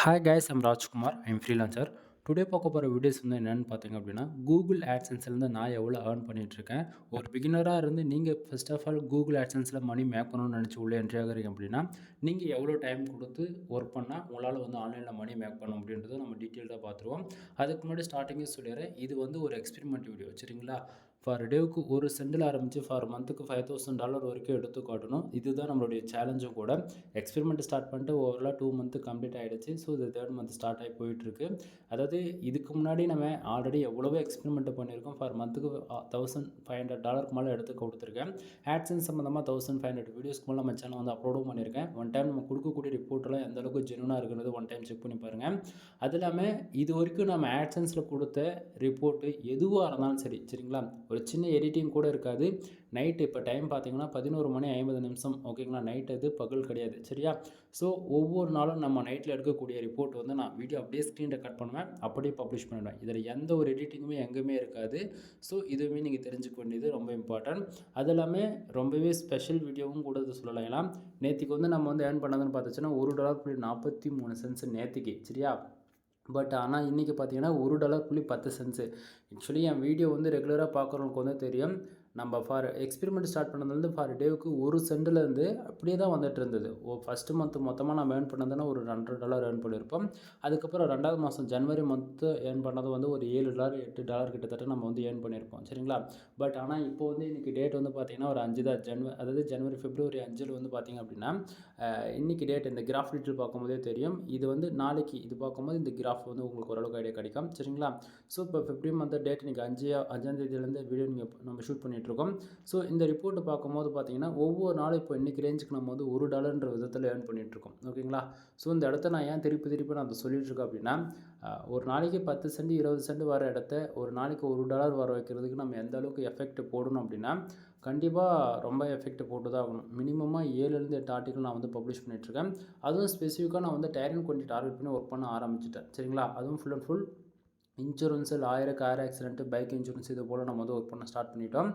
Hi guys, I'm Rajkumar. I'm freelancer. Today பார்க்க போகிற videos வந்து என்னென்னு பார்த்தீங்க அப்படின்னா, கூகுள் ஆட்சன்ஸ்லேருந்து நான் எவ்வளோ ஏர்ன் பண்ணிகிட்ருக்கேன். ஒரு பிகினராக இருந்து நீங்கள் ஃபர்ஸ்ட் ஆஃப் ஆல் கூகுள் ஆட்சன்ஸில் மணி மேக் பண்ணணும்னு நினச்சி உள்ளே என்ட்ரி ஆகுறீங்க அப்படின்னா, நீங்கள் எவ்வளோ டைம் கொடுத்து ஒர்க் பண்ணால் உங்களால் வந்து ஆன்லைனில் மணி மேக் பண்ண முடியுன்றதை நம்ம டீட்டெயில்டாக பார்த்துருவோம். அதுக்கு முன்னாடி ஸ்டார்டிங்கே சொல்லிடுறேன், இது வந்து ஒரு எக்ஸ்பெரிமெண்ட் வீடியோ, சரிங்களா? ஃபார் டேவுக்கு ஒரு சென்டில் ஆரம்பித்து ஃபார் மந்த்துக்கு $5,000 வரைக்கும் எடுத்து காட்டணும். இதுதான் நம்மளுடைய சேலஞ்சும் கூட. எக்ஸ்பெரிமெண்ட் ஸ்டார்ட் பண்ணிட்டு ஓவராலாக 2 மந்த்து கம்ப்ளீட் ஆகிடுச்சு. ஸோ இது 3rd மந்த் ஸ்டார்ட் ஆகி போயிட்டுருக்கு. அதாவது இதுக்கு முன்னாடி நம்ம ஆல்ரெடி எவ்வளவோ எக்ஸ்பெரிமெண்ட் பண்ணியிருக்கோம். ஃபார் மந்த்துக்கு $1,500 மேலே எடுத்து கொடுத்துருக்கேன். ஆட்சன்ஸ் சம்மந்தமாக 1,500 வீடியோஸ்க்கு மேலே நம்ம சேனல் வந்து அப்லோடும் பண்ணியிருக்கேன். ஒன் டைம் நம்ம கொடுக்கக்கூடிய ரிப்போர்ட்டெல்லாம் எந்த அளவுக்கு ஜெனுவனாக இருக்குறது ஒன் டைம் செக் பண்ணி பாருங்கள். அது இல்லாமல் இது வரைக்கும் நம்ம ஆட்சன்ஸில் கொடுத்த ரிப்போர்ட்டு எதுவாக இருந்தாலும் சரி, சரிங்களா? ஒரு சின்ன எடிட்டிங் கூட இருக்காது. நைட்டு இப்போ டைம் பார்த்தீங்கன்னா 11:50 ஓகேங்களா? நைட் அது பகல் கிடையாது, சரியா? ஸோ ஒவ்வொரு நாளும் நம்ம நைட்டில் எடுக்கக்கூடிய ரிப்போர்ட் வந்து நான் வீடியோ அப்படியே ஸ்க்ரீனில் கட் பண்ணுவேன், அப்படியே பப்ளிஷ் பண்ணிடுவேன். இதில் எந்த ஒரு எடிட்டிங்குமே எங்கேயுமே இருக்காது. ஸோ இதுவுமே நீங்கள் தெரிஞ்சுக்க வேண்டியது ரொம்ப இம்பார்ட்டன்ட். அது இல்லாமல் ரொம்பவே ஸ்பெஷல் வீடியோவும் கூட இது சொல்லலாம். ஏன்னா நேற்றுக்கு வந்து நம்ம வந்து ஏர்ன் பண்ணதுன்னு பார்த்துச்சுன்னா $1.43 நேற்றுக்கு, சரியா? பட் ஆனால் இன்றைக்கி பார்த்தீங்கன்னா $1.10. ஆக்சுவலி என் வீடியோ வந்து ரெகுலராக பார்க்குறவங்களுக்கு வந்து தெரியும். நம்ம ஃபார் எக்ஸ்பெரிமெண்ட் ஸ்டார்ட் பண்ணதுலேருந்து ஃபார் டேவுக்கு ஒரு சென்டிலேருந்து அப்படியே தான் வந்துட்டு இருந்தது. ஃபஸ்ட்டு மந்த் மொத்தமாக நம்ம ஏர்ன் பண்ணதுன்னா ஒரு $200 ஏர்ன் பண்ணியிருப்போம். அதுக்கப்புறம் 2வது மாதம் ஜனவரி மந்த்து ஏர்ன் பண்ணது வந்து ஒரு $7 $8 கிட்டத்தட்ட நம்ம வந்து ஏர்ன் பண்ணியிருப்போம், சரிங்களா? பட் ஆனால் இப்போ வந்து இன்றைக்கி டேட் வந்து பார்த்திங்கன்னா ஒரு 5 தான். அதாவது ஜனவரி பிப்ரவரி 5 வந்து பார்த்திங்க அப்படின்னா இன்றைக்கி டேட் இந்த கிராஃப் டீட்டெயில் பார்க்கும்போதே தெரியும். இது வந்து நாளைக்கு இது பார்க்கும்போது இந்த கிராஃப் வந்து உங்களுக்கு ஓரளவுக்கு ஐடியா கிடைக்கும், சரிங்களா? ஸோ இப்போ 15 மந்த் டேட் இன்றைக்கி 5ஆம் தேதியிலேருந்து வீடியோ நம்ம ஷூட் பண்ணிகிட்ருக்கோம். ஸோ இந்த ரிப்போர்ட்டு பார்க்கும்போது பார்த்தீங்கன்னா ஒவ்வொரு நாளும் இப்போ இன்றைக்கி ரேஞ்சுக்கு நம்ம வந்து $1 விதத்தில் ஏர்ன் பண்ணிகிட்ருக்கோம், ஓகேங்களா? ஸோ இந்த இடத்த நான் ஏன் திருப்பி நான் அதை சொல்லிகிட்ருக்கேன் அப்படின்னா, ஒரு நாளைக்கு 10 சென்ட் 20 சென்ட் வர இடத்த ஒரு நாளைக்கு $1 வர வைக்கிறதுக்கு நம்ம எந்த அளவுக்கு எஃபெக்ட் போடணும் அப்படின்னா, கண்டிப்பாக ரொம்ப எஃபெக்ட் போட்டு தான் ஆகணும். மினிமமாக 7லேருந்து 8 ஆர்டிக்கல் நான் வந்து பப்ளிஷ் பண்ணிகிட்ருக்கேன். அதுவும் ஸ்பெசிஃபிக்காக நான் வந்து டயர் அண்ட் குவான்டிட்டி டார்கெட் பண்ணி ஒர்க் பண்ண ஆரம்பிச்சிட்டேன், சரிங்களா? அதுவும் full and full insurance, lawyer, car accident, bike insurance இது போல் நம்ம வந்து ஒர்க் பண்ண ஸ்டார்ட் பண்ணிட்டோம்.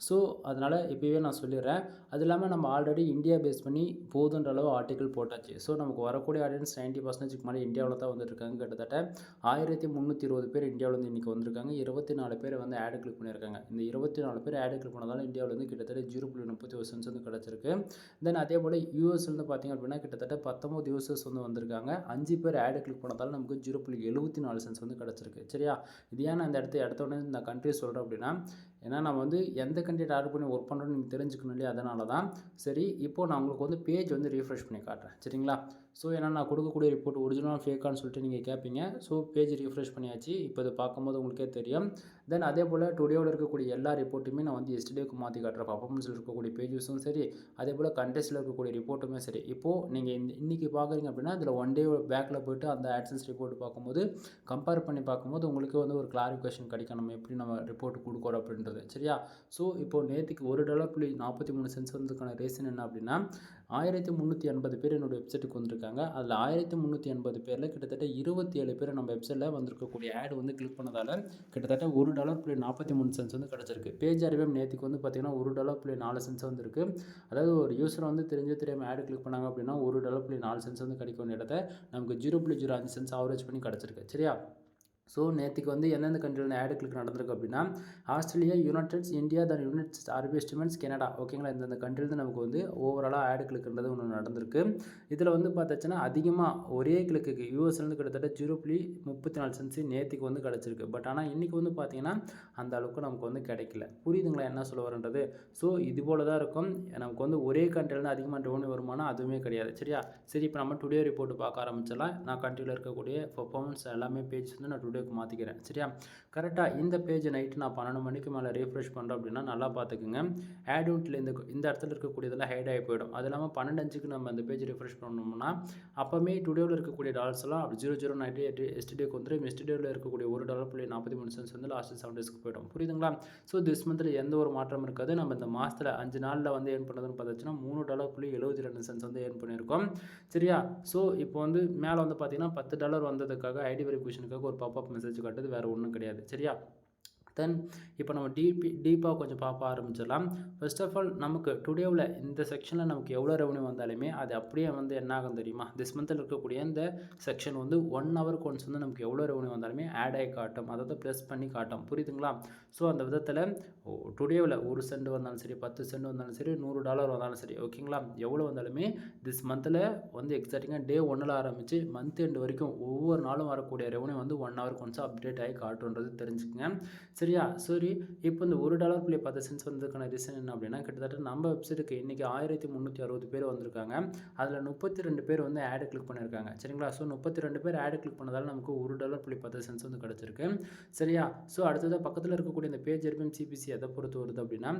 ஸோ அதனால் இப்போவே நான் சொல்லிடுறேன். அது இல்லாமல் நம்ம ஆல்ரெடி இந்தியா பேஸ் பண்ணி போதுன்ற அளவு ஆர்டிக்கல் போட்டாச்சு. ஸோ நமக்கு வரக்கூடிய ஆடியன்ஸ் 90% மேலே இந்தியாவில் தான் வந்துருக்காங்க. கிட்டத்தட்ட 1320 பேர் இந்தியாவில் வந்து இன்றைக்கி வந்திருக்காங்க. 24 பேர் வந்து ஆடு கிளிக் பண்ணியிருக்காங்க. இந்த 24 பேர் ஆடு கிளிக் பண்ணதால் இந்தியாவில் வந்து கிட்டத்தட்ட 0.31 வந்து கிடச்சிருக்கு. தென் அதே போல் யூஎஸ்லேருந்து பார்த்திங்க அப்படின்னா கிட்டத்தட்ட 19 யூசர்ஸ் வந்து வந்திருக்காங்க. 5 பேர் ஆடு கிளிக் பண்ணதால் நமக்கு 0.74 வந்து கிடச்சிருக்கு, சரியா? இது ஏன் நான் இந்த இடத்தோட இந்த கண்ட்ரி சொல்கிறேன் அப்படின்னா, ஏன்னா நம்ம வந்து எந்த கண்ட்ரி டார்கெட் பண்ணி ஒர்க் பண்ணுறோன்னு நீங்கள் தெரிஞ்சுக்கணும் இல்லையா? அதனால தான். சரி, இப்போது நான் உங்களுக்கு வந்து பேஜ் வந்து ரீஃப்ரெஷ் பண்ணி காட்டுறேன், சரிங்களா? ஸோ ஏன்னா நான் கொடுக்கக்கூடிய ரிப்போர்ட் ஒரிஜினல் ஃபேக்கான்னு சொல்லிட்டு நீங்கள் கேட்பீங்க. ஸோ பேஜ் ரீஃப்ரெஷ் பண்ணியாச்சு. இப்போ இதை பார்க்கும்போது உங்களுக்கே தெரியும். தென் அதே போல் டுடேவில் இருக்கக்கூடிய எல்லா ரிப்போர்ட்டுமே நான் வந்து எஸ்டர்டேக்கு மாற்றி காட்டுறேன். பர்ஃபார்மன்ஸில் இருக்கக்கூடிய பேஜஸும் சரி, அதே போல் கண்டெஸ்ட்டில் இருக்கக்கூடிய ரிப்போர்ட்டுமே சரி. இப்போது நீங்கள் இன்றைக்கி பார்க்குறீங்க அப்படின்னா இதில் ஒன் டே பேக்கில் போய்ட்டு அந்த ஆட்சன்ஸ் ரிப்போர்ட் பார்க்கும்போது கம்பேர் பண்ணி பார்க்கும்போது உங்களுக்கு வந்து ஒரு கிளாரிஃபிகேஷன் கிடைக்கும், நம்ம எப்படி நம்ம ரிப்போர்ட் கொடுக்குறோம் அப்படின்றது, சரியா? ஸோ இப்போது நேற்றுக்கு $1.43 வந்ததுக்கான ரீசன் என்ன அப்படின்னா, 1380 பேர் என்னோடய வெப்சைட்டுக்கு வந்திருக்காங்க. அதில் 1380 பேரில் கிட்டத்தட்ட 27 பேர் நம்ம வெப்சைட்டில் வந்திருக்கக்கூடிய ஆடு வந்து கிளிக் பண்ணதால் கிட்டத்தட்ட $1.43 வந்து கிடச்சிருக்கு. பேஜ் அறிவியம் நேற்றுக்கு வந்து பார்த்திங்கன்னா $1.04 வந்து இருக்குது. அதாவது ஒரு யூஸர் வந்து தெரியாமல் ஆடு கிளிக் பண்ணாங்க அப்படின்னா $1.04 வந்து கிடைக்க வேண்டிய இடத்த நமக்கு 0.05 ஆவரேஜ் பண்ணி கிடச்சிருக்கு, சரியா? ஸோ நேற்றுக்கு வந்து எந்தெந்த கண்ட்ரியில் ஆடு கிளிக் நடந்திருக்கு அப்படின்னா, ஆஸ்திரேலியா, யுனைடெட்ஸ், இந்தியா, தென் யுனைடெட் அரபு எமிரேட்ஸ், கனடா, ஓகேங்களா? இந்தந்த கண்ட்ரியில் நமக்கு வந்து ஓவராலாக ஆடு கிளிக்ன்றது ஒன்று நடந்திருக்கு. இதில் வந்து பார்த்தாச்சுன்னா அதிகமாக ஒரே கிளிக்கு யூஎஸ்லேருந்து கிட்டத்தட்ட 0.34 நேற்றுக்கு வந்து கிடச்சிருக்கு. பட் ஆனால் இன்றைக்கி வந்து பார்த்திங்கன்னா அந்த அளவுக்கு நமக்கு வந்து கிடைக்கல. புரியுதுங்களா என்ன சொல்ல வரன்றது? ஸோ இது போல் தான் இருக்கும். நமக்கு வந்து ஒரே கண்ட்ரிலேருந்து அதிகமாக ரெவன்யூ வருமானம் அதுவுமே கிடையாது, சரியா? சரி, இப்போ நம்ம டுடே ரிப்போர்ட் பார்க்க ஆரம்பிச்சிடலாம். நான் கண்ட்ரியில் இருக்கக்கூடிய பெர்ஃபார்மன்ஸ் எல்லாமே பேஜ் வந்து நான் டுடேக்கு மாற்றிக்கிறேன், சரியா? கரெக்டாக இந்த பேஜ் நைட்டு நான் 12 மணிக்கு மேலே ரீஃப்ரெஷ் பண்ணுறோம் அப்படின்னா நல்லா பார்த்துக்குங்க. ஆட்வுட்டில் இந்த இடத்துல இருக்கக்கூடியதெல்லாம் ஹைட் ஆகி போயிடும். அது இல்லாமல் 12:05க்கு நம்ம அந்த பேஜ் ரிஃப்ரெஷ் பண்ணோம்னா அப்போவுமே டுடேவில் இருக்கக்கூடிய டாலர்ஸ்லாம் 0098 எஸ்டர்டேக்கு வந்துடும். எஸ்டர்டேவில் இருக்கக்கூடிய $1.43 வந்து லாஸ்ட் 7 டேஸ்க்கு போயிடும். புரியுதுங்களா? ஸோ திஸ் மந்தில் எந்த ஒரு மாற்றமும் இருக்காது. நம்ம இந்த மாதத்தில் 5 நாளில் வந்து ஏர்ன் பண்ணதுன்னு பார்த்தாச்சுன்னா $3.72 வந்து ஏர்ன் பண்ணியிருக்கோம், சரியா? ஸோ இப்போ வந்து மேலே வந்து பார்த்திங்கன்னா $10 வந்ததுக்காக ஐடி வெரிஃபிகேஷனுக்காக ஒரு பாப்அப் மெசேஜ் காட்டுது, வேறு ஒன்றும் கிடையாது, சரியா? தென் இப்போ நம்ம டீப்பாக கொஞ்சம் பார்க்க ஆரம்பிச்சிடலாம். ஃபர்ஸ்ட் ஆஃப் ஆல் நமக்கு டுடேவில் இந்த செக்ஷனில் நமக்கு எவ்வளோ ரெவன்யூ வந்தாலுமே அது அப்படியே வந்து என்ன ஆகும் தெரியுமா? திஸ் மந்தில் இருக்கக்கூடிய இந்த செக்ஷன் வந்து 1 ஹவருக்கு ஒன்ஸ் வந்து நமக்கு எவ்வளோ ரெவன்யூ வந்தாலுமே ஆட் ஆகி காட்டும். அதாவது ப்ளஸ் பண்ணி காட்டும். புரியுதுங்களா? ஸோ அந்த விதத்தில் டுடேவில் 1 சென்ட் வந்தாலும் சரி, 10 சென்ட் வந்தாலும் சரி, $100 வந்தாலும் சரி, ஓகேங்களா? எவ்வளோ வந்தாலுமே திஸ் மந்தில் வந்து எக்ஸாக்டிங்காக டே 1ல் ஆரம்பித்து மந்த் எண்டு வரைக்கும் ஒவ்வொரு நாளும் வரக்கூடிய ரெவன்யூ வந்து 1 ஹவருக்கு ஒன்ஸ் அப்டேட் ஆகி காட்டுன்றது தெரிஞ்சுக்கங்க. சரியா? சரி, இப்போ இந்த $1.10 வந்ததுக்கான ரீசன் என்ன அப்படின்னா, கிட்டத்தட்ட நம்ம வெப்சைட்டுக்கு இன்றைக்கி 1360 பேர் வந்திருக்காங்க. அதில் 32 பேர் வந்து ஆடு கிளிக் பண்ணியிருக்காங்க. சரிங்களா? ஸோ 32 பேர் ஆடு கிளிக் பண்ணதால் நமக்கு $1.10 வந்து கிடச்சிருக்கு. சரியா? ஸோ அடுத்ததாக பக்கத்தில் இருக்கக்கூடிய இந்த பேஜ் ஆர்பிஎம் சிபிசி எதை பொறுத்து வருது அப்படின்னா,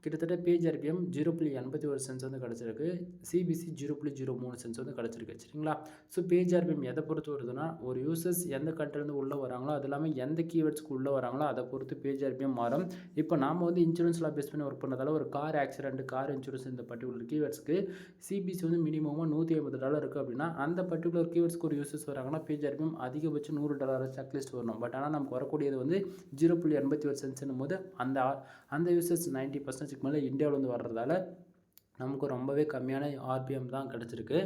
கிட்டத்தட்ட பேஜ் ஆர்பிஎம் 0.81 வந்து கிடச்சிருக்கு. சிபிசி 0.03 வந்து கிடச்சிருக்கு. சரிங்களா? ஸோ பேஜ் ஆர்பிஎம் எதை பொறுத்து வருதுன்னா, ஒரு யூசர்ஸ் எந்த கண்ட்ரிலேருந்து உள்ளே வராங்களோ, அது இல்லாமல் எந்த கீவேர்ட்ஸ்க்கு உள்ளே வராங்களோ அதை பொறுத்து பேஜ் ஆர்பிஎம் மாறும். இப்போ நாம் வந்து இன்சூரன்ஸ்லாம் பேஸ் பண்ணி ஒர்க் பண்ணதால ஒரு கார் ஆக்சிடென்ட், கார் இன்சூரன்ஸ் இந்த பர்டிகுலர் கீவேர்ட்ஸ்க்கு சிபிசி வந்து மினிமமாக $150 இருக்குது அப்படின்னா, அந்த பர்டிகுலர் கீவேர்ட்ஸ்க்கு ஒரு யூசர்ஸ் வராங்கன்னா பேஜ் ஆர்பிஎம் அதிகபட்சம் $100 செக்லிஸ்ட் வரணும். பட் ஆனால் நமக்கு வரக்கூடியது வந்து 0.81 போது அந்த யூசர்ஸ் 90% மேலே இந்தியாவில் வந்து வர்றதால நமக்கு ரொம்பவே கம்மியான ஆர்பிஎம் தான் கிடச்சிருக்கு.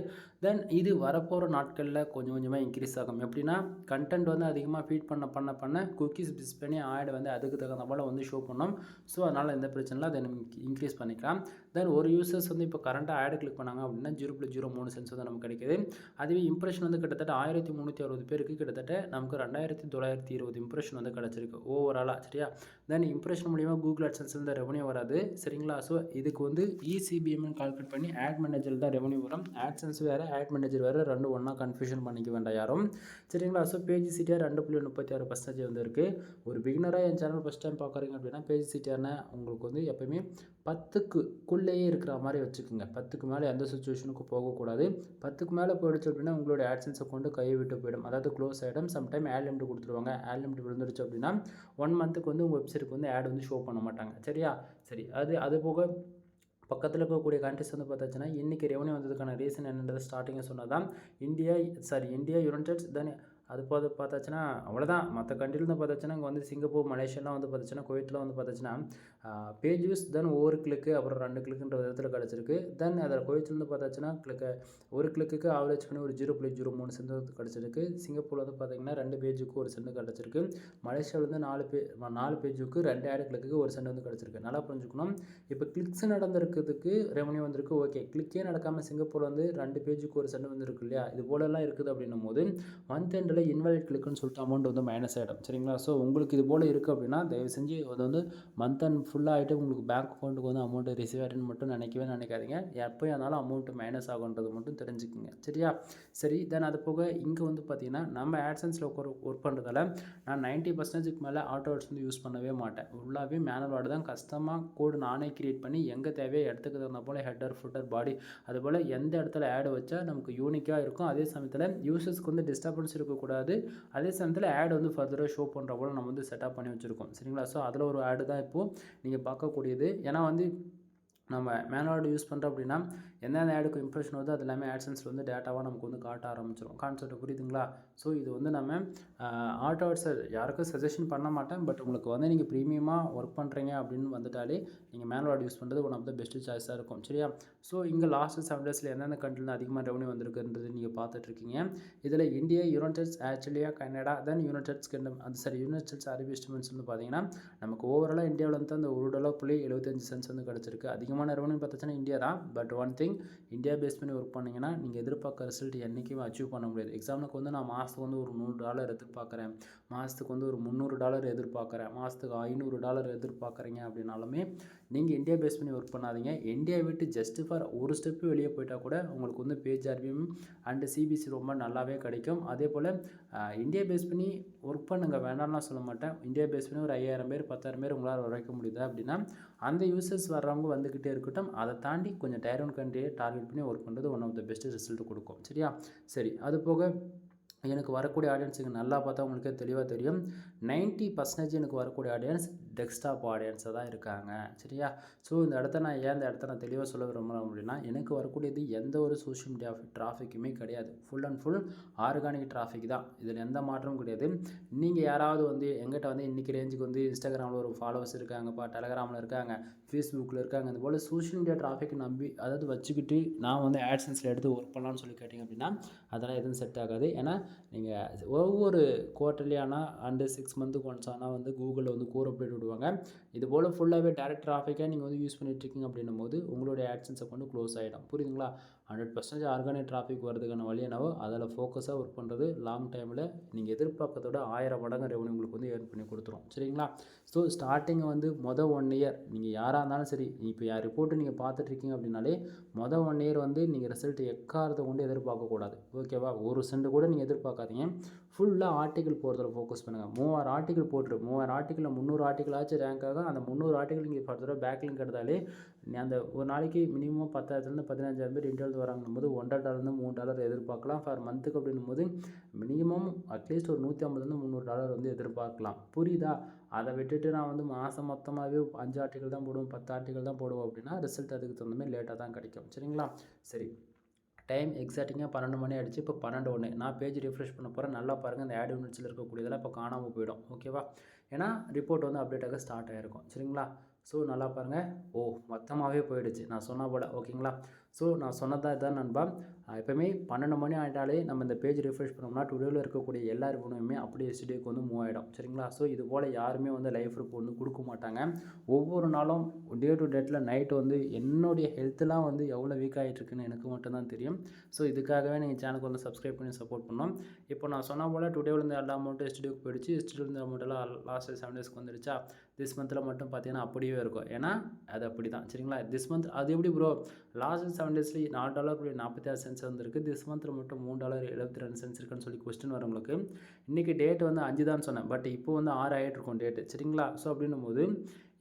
தென் இது வரப்போகிற நாட்களில் கொஞ்சம் கொஞ்சமாக இன்க்ரீஸ் ஆகும். எப்படின்னா, கண்டென்ட் வந்து அதிகமாக ஃபீட் பண்ண குக்கீஸ் பிஸ் பண்ணி ஆட் வந்து அதுக்கு தகுந்த போல் வந்து ஷோ பண்ணோம். ஸோ அதனால் எந்த பிரச்சனையும் அதை இன்க்ரீஸ் பண்ணிக்கலாம். தென் ஒரு யூசர்ஸ் வந்து இப்போ கரண்ட்டாக ஆடு கிளிக் பண்ணாங்க அப்படின்னா 0.03 வந்து நமக்கு கிடைக்குது. அதுவே இம்ப்ரெஷன் வந்து கிட்டத்தட்ட 1360 பேருக்கு கிட்டத்தட்ட நமக்கு 2920 இம்ப்ரெஷன் வந்து கிடச்சிருக்கு ஓவராலாக. சரியா? தென் இம்ப்ரெஷன் மூலிமா கூகுள் ஆட்சன்ஸ் வந்து ரெவன்யூ வராது. சரிங்களா? ஸோ இதுக்கு வந்து இசிபிஎம் கால்குலேட் பண்ணி ஆட் மேனேஜர் தான் ரெவன்யூ வரும். ஆட்சன்ஸ் வேறு, ஆட் மேனேஜர் வேறு, ரெண்டும் ஒன்றா கன்ஃபியூஷன் பண்ணிக்க வேண்டாம் யாரும். சரிங்களா? ஸோ பேஜ் சிடிஆர் 2.36% வந்து இருக்குது. ஒரு பிகினராக என் சேனல் ஃபஸ்ட் டைம் பார்க்குறீங்க அப்படின்னா பேஜ் சிடிஆர்னா உங்களுக்கு வந்து எப்போயுமே 10க்குள்ளேயே இருக்கிற மாதிரி வச்சுக்கோங்க. 10க்கு மேலே எந்த சுச்சுவேஷனுக்கும் போகக்கூடாது. 10க்கு மேலே போயிடுச்சு அப்படின்னா உங்களுடைய ஆட்சன்ஸை கொண்டு கையை விட்டு போயிடும். அதாவது க்ளோஸ் ஆகிடும். சம்டைம் ஆட் லிமிட் கொடுத்துருவாங்க. ஆட் லிமிட் விழுந்துருச்சு அப்படின்னா 1 மந்த்துக்கு வந்து உங்கள் வெப்சைட்டுக்கு வந்து ஆட் வந்து ஷோ பண்ண மாட்டாங்க. சரியா? சரி, அது போக பக்கத்தில் இருக்கக்கூடிய கண்ட்ரிஸ் வந்து பார்த்தாச்சுன்னா இன்றைக்கி ரெவன்யூ வந்ததுக்கான ரீசன் என்னன்றது ஸ்டார்டிங்கில் சொன்னதான். இந்தியா, யுனைடெட், தென் அது பார்த்தாச்சுன்னா அவ்வளோதான். மற்ற கண்ட்ரிலேருந்து பார்த்தாச்சுன்னா இங்கே வந்து சிங்கப்பூர், மலேசியாலாம் வந்து பார்த்தாச்சுன்னா, குவைத்தில் வந்து பார்த்தாச்சுன்னா பேஜ் வியூஸ் தென் ஒவ்வொரு கிளிக்கு அப்புறம் 2 கிளிக்குன்ற விதத்தில் கிடச்சிருக்கு. தென் அதில் குவைத்துலேருந்து பார்த்தாச்சுன்னா ஒரு கிளிக்கு ஆவரேஜ் பண்ணி ஒரு 0.03 சென்ட் கிடச்சிருக்கு. சிங்கப்பூரில் வந்து பார்த்திங்கன்னா 2 பேஜுக்கு 1 சென்ட் கிடச்சிருக்கு. மலேசியாவிலேருந்து 4 பேஜுக்கு 2 ஆடு கிளிக்கு 1 சென்ட் வந்து கிடச்சிருக்கு. நல்லா புரிஞ்சுக்கணும். இப்போ கிளிக்ஸ் நடந்திருக்கிறதுக்கு ரெவன்யூ வந்திருக்கு. ஓகே, கிளிக்கே நடக்காமல் சிங்கப்பூரில் வந்து 2 பேஜுக்கு 1 சென்ட் வந்து இருக்கு இல்லையா? இது போலலாம் இருக்குது அப்படின்னும் போது மந்த் எண்டில் இன்வாலிட் கிளிக்குன்னு சொல்லிட்டு அமௌண்ட் வந்து மைனஸ் ஆகிடும். சரிங்களா? ஸோ உங்களுக்கு இது போல் இருக்குது அப்படின்னா தயவு செஞ்சு அது வந்து மந்த் அண்ட் ஃபுல்லாக ஆகிட்டு உங்களுக்கு பேங்க் அக்கௌண்ட்டுக்கு வந்து அமௌண்ட்டு ரிசீவ் ஆகிட்டுன்னு மட்டும் நினைக்காதீங்க. எப்போ இருந்தாலும் அமௌண்ட்டு மைனஸ் ஆகுன்றது மட்டும் தெரிஞ்சுக்குங்க. சரியா? சரி, தென் அது போக இங்கே வந்து பார்த்திங்கன்னா நம்ம ஆட்சன்ஸில் ஒர்க் பண்ணுறதால நான் 90%க்கு மேலே ஆட்டோ ஆட்ஸ் வந்து யூஸ் பண்ணவே மாட்டேன். ஃபுல்லாகவே மேனுவல் ஆட் தான். கஸ்டமாக கோடு நானே கிரியேட் பண்ணி எங்கே தேவையோ இடத்துக்கு தகுந்த போல் ஹெட்டர், ஃபுட்டர், பாடி அதுபோல் எந்த இடத்துல ஆட் வச்சா நமக்கு யூனிக்காக இருக்கும். அதே சமயத்தில் யூசர்ஸ்க்கு வந்து டிஸ்டர்பன்ஸ் இருக்கக்கூடாது. அதே சமயத்தில் ஆட் வந்து ஃபர்தராக ஷோ பண்ணுற போல் நம்ம வந்து செட்டப் பண்ணி வச்சுருக்கோம். சரிங்களா? ஸோ அதில் ஒரு ஆடு தான் இப்போது நீங்கள் பார்க்கக்கூடியது. ஏன்னா வந்து நம்ம மேனுவல் யூஸ் பண்ணுறோம் அப்படின்னா எந்தெந்த ஆடுக்கு இம்ப்ரெஷன் வருதோ அது எல்லாமே ஆட்சன்ஸில் வந்து டேட்டாவாக நமக்கு வந்து காட்ட ஆரம்பிச்சிடும். கான்செப்ட் புரியுதுங்களா? ஸோ இது வந்து நம்ம ஆட்டோ ஆட்ஸை யாருக்கும் சஜஷன் பண்ண மாட்டேன். பட் உங்களுக்கு வந்து நீங்கள் ப்ரீமியமாக ஒர்க் பண்ணுறீங்க அப்படின்னு வந்துட்டாலே நீங்கள் மேனுவல் யூஸ் பண்ணுறது ஒன் ஆஃப் த பெஸ்ட்டு சாய்ஸாக இருக்கும். சரியா? ஸோ இங்கே லாஸ்ட் 7 டேஸில் எந்தெந்த கண்ட்ரியில் அதிகமாக ரெவன்யூ வந்திருக்குன்றது நீங்கள் பார்த்துட்ருக்கீங்க. இதில் இந்தியா, யுனைடெட், ஆஸ்திரேலியா, கனடா, தென் யுனைடெட் கிங்டம், யுனைடெட் அரபு எமிரேட்ஸ் வந்து பார்த்தீங்கன்னா நமக்கு ஓவராலாக இந்தியாவில் வந்து அந்த $1.75 வந்து கிடச்சிருக்கு. அதிகமான ரெவன்யூ பார்த்தாச்சுன்னா இந்தியா தான். But one thing, India base பண்ணி ஒர்க் பண்ணிங்கன்னா நீங்கள் எதிர்பார்க்குற ரிசல்ட் என்றைக்குமே அச்சீவ் பண்ண முடியாது. எக்ஸாம்பிளுக்கு வந்து நான் மாதத்துக்கு வந்து ஒரு $100 எதிர்பார்க்குறேன், மாதத்துக்கு வந்து ஒரு $300 எதிர்பார்க்குறேன், மாதத்துக்கு $500 எதிர்பார்க்குறீங்க அப்படின்னாலுமே நீங்கள் இந்தியா பேஸ் பண்ணி ஒர்க் பண்ணாதீங்க. இந்தியா விட்டு ஜஸ்ட் ஃபார் ஒரு ஸ்டெப்பு வெளியே போயிட்டால் கூட உங்களுக்கு வந்து பேஜ் ஆர்பிஎம் அண்டு சிபிசி ரொம்ப நல்லாவே கிடைக்கும். அதே போல் இந்தியா பேஸ் பண்ணி ஒர்க் பண்ணுங்கள், வேண்டாம்லாம் சொல்ல மாட்டேன். இந்தியா பேஸ் பண்ணி ஒரு 5000 பேர் 10,000 பேர் உங்களால் உழைக்க முடியுது அப்படின்னா அந்த யூசர்ஸ் வர்றவங்க வந்துக்கிட்டே இருக்கட்டும். அதை தாண்டி கொஞ்சம் டயர் ஒன் கண்ட்ரியை டார்கெட் பண்ணி ஒர்க் பண்ணுறது one of the best result கொடுக்கும். சரியா? சரி, அது போக எனக்கு வரக்கூடிய ஆடியன்ஸுக்கு நல்லா பார்த்தா உங்களுக்கே தெளிவாக தெரியும். 90% எனக்கு வரக்கூடிய ஆடியன்ஸ் டெஸ்க்டாப் ஆடியன்ஸாக தான் இருக்காங்க. சரியா? ஸோ இந்த இடத்த நான் ஏன் இந்த இடத்த நான் தெளிவாக சொல்ல விரும்புகிறேன் அப்படின்னா, எனக்கு வரக்கூடியது எந்த ஒரு சோஷியல் மீடியா டிராஃபிக்குமே கிடையாது. Full and full organic traffic தான். இதில் எந்த மாற்றமும் கிடையாது. நீங்கள் யாராவது வந்து எங்கிட்ட வந்து இன்றைக்கி ரேஞ்சுக்கு வந்து இன்ஸ்டாகிராமில் ஒரு ஃபாலோவர்ஸ் இருக்காங்கப்பா, டெலகிராமில் இருக்காங்க, ஃபேஸ்புக்கில் இருக்காங்க, இந்த போல் சோஷியல் மீடியா டிராஃபிக் நம்பி அதாவது வச்சுக்கிட்டு நான் வந்து ஆட்சன்ஸில் எடுத்து ஒர்க் பண்ணலான்னு சொல்லி கேட்டிங்க அப்படின்னா அதெல்லாம் எதுவும் செட் ஆகாது. ஏன்னா நீங்கள் ஒவ்வொரு குவார்ட்டர்லி ஆனால் அண்டு 6 மந்த்துக்கு ஒன்ஸ் ஆனால் வந்து கூகுளில் வந்து கோர் அப்டேட் விடுவாங்க. இது போல் ஃபுல்லாகவே டேரக்ட் டிராஃபிக்காக நீங்கள் வந்து யூஸ் பண்ணிட்டுருக்கீங்க அப்படின்னும் போது உங்களுடைய ஆட்சன்ஸ் அக்கௌண்ட் க்ளோஸ் ஆகிடும். புரியுதுங்களா? 100% ஆர்கானிக் டிராஃபிக் வரதுக்கான வழி என்னவோ அதில் ஃபோக்கஸாக ஒர்க் பண்ணுறது லாங் டைமில் நீங்கள் எதிர்பார்க்கறதோட 1000 மடங்கு ரெவன்யூ உங்களுக்கு வந்து ஏர்ன் பண்ணி கொடுத்துரும். சரிங்களா? ஸோ ஸ்டார்டிங் வந்து 1 இயர் நீங்கள் யாராக இருந்தாலும் சரி, இப்போ யார் ரிப்போர்ட்டு நீங்கள் பார்த்துட்ருக்கீங்க அப்படின்னாலே 1 இயர் வந்து நீங்கள் ரிசல்ட் எக்காரத்தை கொண்டு எதிர்பார்க்கக்கூடாது. ஓகேவா? ஒரு சென்ட் கூட நீங்கள் எதிர்பார்க்காதீங்க. ஃபுல்லாக ஆர்டிக்கல் போடுறதுல ஃபோக்கஸ் பண்ணுங்கள். 3000 ஆர்டிக்கல் போட்டுரு. 3000 ஆர்டிக்கலில் 300 ஆர்டிக்கலாச்சும் ரேங்க் ஆகும். அந்த 300 ஆர்டிக்கல் நீங்கள் ஃபர்தராக பேக் லிங்க் எடுத்தாலே அந்த ஒரு நாளைக்கு மினிமம் 10,000 15,000 பேர் இன்டர்வியூ வராங்கன்னும் போது $1.5 $3 எதிர்பார்க்கலாம். ஃபார் மந்த்துக்கு அப்படின்னும் போது மினிமம் அட்லீஸ்ட் ஒரு $150 $300 வந்து எதிர்பார்க்கலாம். புரியுதா? அதை விட்டுட்டு நான் வந்து மாதம் மொத்தமாகவே 5 ஆர்டிக்கல் தான் போடுவேன், 10 ஆர்டிக்கல் தான் போடுவோம் அப்படின்னா ரிசல்ட் அதுக்கு தகுந்த மாதிரி லேட்டாக தான் கிடைக்கும். சரிங்களா? சரி, டைம் எக்ஸாக்டிங்காக 12 மணி ஆகிடுச்சு. இப்போ 12:01 நான் பேஜ் ரிஃப்ரெஷ் பண்ண போகிறேன். நல்லா பாருங்கள், இந்த ஆட் யூனிட்ஸில் இருக்கக்கூடியதெல்லாம் இப்போ காணாமல் போயிடும். ஓகேவா? ஏன்னா ரிப்போர்ட் வந்து அப்டேட் ஆக ஸ்டார்ட் ஆகிருக்கும். சரிங்களா? ஸோ நல்லா பாருங்கள். ஓ, மொத்தமாகவே போயிடுச்சு நான் சொன்ன போல். ஓகேங்களா? ஸோ நான் சொன்னதாக இதுதான் நண்பா. எப்போயுமே 12 மணி ஆகிட்டாலே நம்ம இந்த பேஜ் ரிஃப்ரெஷ் பண்ணோம்னா டுடேவில் இருக்கக்கூடிய எல்லா ரிப்போர்ட்டுமே அப்படியே எஸ்டேக்கு வந்து மூவ் ஆகிடும். சரிங்களா? ஸோ இது போல் யாருமே வந்து லைஃப் ரிப்போர்ட் வந்து கொடுக்க மாட்டாங்க. ஒவ்வொரு நாளும் டே டு டேட்டில் நைட்டு வந்து என்னுடைய ஹெல்த்லாம் வந்து எவ்வளோ வீக் ஆகிட்டுருக்குன்னு எனக்கு மட்டும்தான் தெரியும். ஸோ இதுக்காகவே நீங்கள் சேனலுக்கு வந்து சப்ஸ்கிரைப் பண்ணி சப்போர்ட் பண்ணோம். இப்போ நான் சொன்ன போல் டுடேவிலேருந்து எல்லா அமௌண்ட்டும் எஸ்டேக்கு போயிடுச்சு. எஸ்டேலேருந்து அமௌண்ட்டெல்லாம் லாஸ்ட் 7 டேஸ்க்கு வந்துடுச்சா? திஸ் மந்தில் மட்டும் பார்த்தீங்கன்னா அப்படியே இருக்கும். ஏன்னா அது அப்படி தான். சரிங்களா? திஸ் மந்த் அது எப்படி ப்ரோ லாஸ்ட் 7 டேஸ்லேயே $4.46 வந்திருக்கு. திஸ் மந்தில் மட்டும் $3.72 இருக்குன்னு சொல்லி கொஸ்டின் வரவங்களுக்கு இன்றைக்கி டேட் வந்து 5 தான் சொன்னேன். பட் இப்போ வந்து 6 ஆகிட்டு இருக்கும் டேட்டு. சரிங்களா? ஸோ அப்படின்னும் போது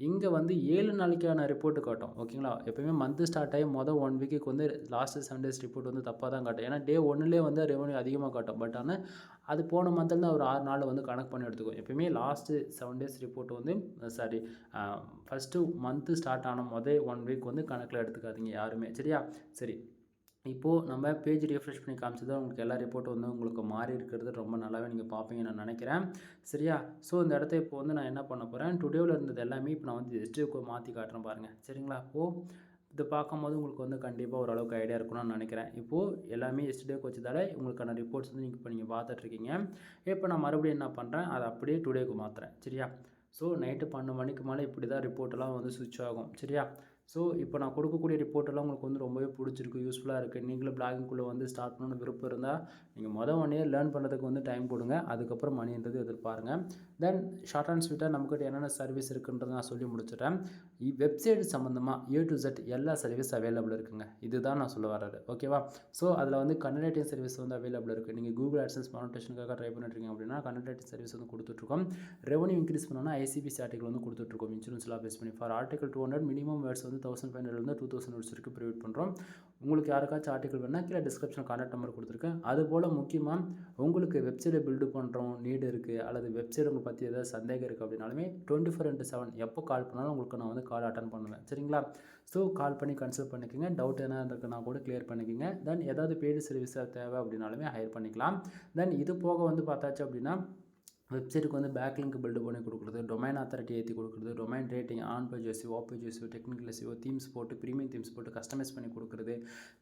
இங்கே வந்து 7 நாளைக்கான ரிப்போர்ட்டு காட்டும். ஓகேங்களா? எப்போயுமே மந்த்து ஸ்டார்ட் ஆகி 1 வீக்குக்கு வந்து லாஸ்ட்டு 7 டேஸ் ரிப்போர்ட் வந்து தப்பாக தான் காட்டும். ஏன்னா டே 1லே வந்து ரெவன்யூ அதிகமாக காட்டும். பட் ஆனால் அது போன மந்த்லேருந்து ஒரு 6 நாள் வந்து கணக்கு பண்ணி எடுத்துக்கும். எப்போயுமே லாஸ்ட்டு 7 டேஸ் ரிப்போர்ட் வந்து ஃபஸ்ட்டு மந்த்து ஸ்டார்ட் ஆன 1 வீக் வந்து கணக்கில் எடுத்துக்காதீங்க யாருமே. சரியா? சரி, இப்போது நம்ம பேஜ் ரிஃப்ரெஷ் பண்ணி காமிச்சது உங்களுக்கு எல்லா ரிப்போர்ட்டும் வந்து உங்களுக்கு மாறி இருக்கிறது ரொம்ப நல்லாவே நீங்கள் பார்ப்பீங்கன்னு நான் நினைக்கிறேன். சரியா? ஸோ இந்த இடத்த இப்போ வந்து நான் என்ன பண்ண போகிறேன், டுடேவில் இருந்தது எல்லாமே இப்போ நான் வந்து எஸ்டேக்கு மாற்றி காட்டுறேன் பாருங்கள். சரிங்களா? இப்போது இது பார்க்கும்போது உங்களுக்கு வந்து கண்டிப்பாக ஓரளவுக்கு ஐடியா இருக்கணும்னு நினைக்கிறேன். இப்போது எல்லாமே எஸ்டேக்கு வச்சதால உங்களுக்கான ரிப்போர்ட்ஸ் வந்து இப்போ நீங்கள் பார்த்துட்ருக்கீங்க. இப்போ நான் மறுபடியும் என்ன பண்ணுறேன், அதை அப்படியே டுடேக்கு மாற்றுறேன். சரியா? ஸோ நைட்டு 12 மணிக்கு மேலே இப்படி தான் ரிப்போர்ட்டெல்லாம் வந்து சுவிட்ச் ஆகும். சரியா? ஸோ இப்போ நான் கொடுக்கக்கூடிய ரிப்போர்ட்டெல்லாம் உங்களுக்கு வந்து ரொம்பவே பிடிச்சிருக்கு, யூஸ்ஃபுல்லாக இருக்குது. நீங்களும் பிளாகிங்குள்ளே வந்து ஸ்டார்ட் பண்ணணும்னு விருப்பம் இருந்தால் நீங்கள் 1 இயர் லேர்ன் பண்ணுறதுக்கு வந்து டைம் கொடுங்க. அதுக்கப்புறம் மணின்றது எதிர்பாருங்க. தென் ஷார்ட் அண்ட் ஸ்வீட்டாக நம்மக்கிட்ட என்னென்ன சர்வீஸ் இருக்குன்றதை நான் சொல்லி முடிச்சிட்டேன். வெப்சைட் சம்மந்தமாக A to Z எல்லா சர்வீஸ் அவைலபிள் இருக்குங்க. இதுதான் நான் சொல்ல வர்றது. ஓகேவா? ஸோ அதில் வந்து கண்டென்ட் ரைட்டிங் சர்வீஸ் வந்து அவைலபிள் இருக்குது. நீங்கள் கூகுள் ஆட்சன்ஸ் மானிட்டைசேஷனுக்காக ட்ரை பண்ணிட்டுருக்கீங்க அப்படின்னா கண்டென்ட் ரைட்டிங் சர்வீஸ் வந்து கொடுத்துட்ருக்கோம். ரெவன்யூ இன்க்ரீஸ் பண்ணோன்னா ICBC ஆர்டிகல் வந்து கொடுத்துட்ருக்கோம். இன்சூரன்ஸ்லாம் பேஸ் பண்ணி ஃபார் ஆர்டிகல் 200 மினிமம் வேர்ட்ஸ் வந்து 1500 2000 வேர்ட்ஸ் வரைக்கும் ப்ரொவைட் பண்ணுறோம். உங்களுக்கு யாருக்காச்சும் ஆர்டிகல் வேணுன்னா கீழே டிஸ்கிரிப்ஷன் கான்டாக்ட் நம்பர் கொடுத்துருக்கேன். அதுபோல் முக்கியமாக உங்களுக்கு வெப்சைட்டை பில்டு பண்ணுறோம் நீடு இருக்குது அல்லது வெப்சைட் உங்களை பற்றி ஏதாவது சந்தேகம் இருக்குது அப்படின்னாலுமே 24/7 எப்போ கால் பண்ணாலும் உங்களுக்கு நான் வந்து கால் அட்டன் பண்ணுவேன். சரிங்களா? ஸோ கால் பண்ணி கன்சல்ட் பண்ணிக்கோங்க. டவுட் என்ன இருக்குன்னா கூட கிளியர் பண்ணிக்கோங்க. தென் ஏதாவது பெய்டு சர்வீஸாக தேவை அப்படின்னாலுமே ஹையர் பண்ணிக்கலாம். தென் இது போக வந்து பார்த்தாச்சு அப்படின்னா வெப்சைட்டுக்கு வந்து பேக் லிங்க் பில்டு பண்ணி கொடுக்குறது, டொமைன் அத்தாரிட்டி ஏற்றி கொடுக்குறது, domain rating, on page SEO, off page SEO, technical SEO, themes போட்டு ப்ரீமியம் தீம்ஸ் போட்டு கஸ்டமைஸ் பண்ணி கொடுக்குறது.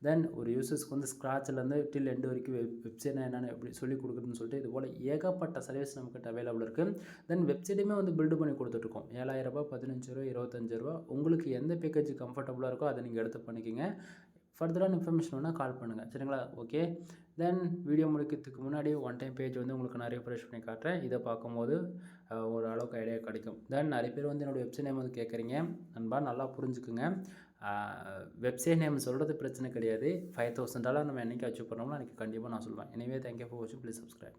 தென் ஒரு யூசர்ஸ்க்கு வந்து ஸ்க்ராட்ச்லேருந்து டில் எண்டு வரைக்கும் வெப்சைட்னா என்னென்னு எப்படி சொல்லி கொடுக்குறதுன்னு சொல்லிட்டு இது போல் ஏகப்பட்ட சர்வீஸ் நம்மக்கிட்ட அவைலபிள் இருக்குது. தென் வெப்சைட்டுமே வந்து பில்டு பண்ணி கொடுத்துட்ருக்கோம். $7,000 $15,000 $25,000 உங்களுக்கு எந்த பேக்கேஜ் கம்ஃபர்டபுளாக இருக்கோ அதை நீங்கள் எடுத்து பண்ணிக்கோங்க. ஃபர்தரான இன்ஃபர்மேஷன் வேணால் கால் பண்ணுங்கள். சரிங்களா? ஓகே. தென் வீடியோ முடிக்கிறதுக்கு முன்னாடி ஒன் டைம் பேஜ் வந்து உங்களுக்கு நான் ரிஃப்ரெஷ் பண்ணி காட்டுறேன். இதை பார்க்கும்போது ஒரு அளவுக்கு ஐடியா கிடைக்கும். தென் நிறைய பேர் வந்து என்னோடய வெப்சைட் நேம் வந்து கேட்குறீங்க. நண்பா நல்லா புரிஞ்சுக்குங்க. வெப்சைட் நேம் சொல்கிறது பிரச்சனை கிடையாது. $5,000 நம்ம என்றைக்கு அச்சீவ் பண்ணோம்னா அன்றைக்கி கண்டிப்பாக நான் சொல்லுவேன். எனிவே தேங்க்யூ ஃபார் வாட்சிங். Please subscribe.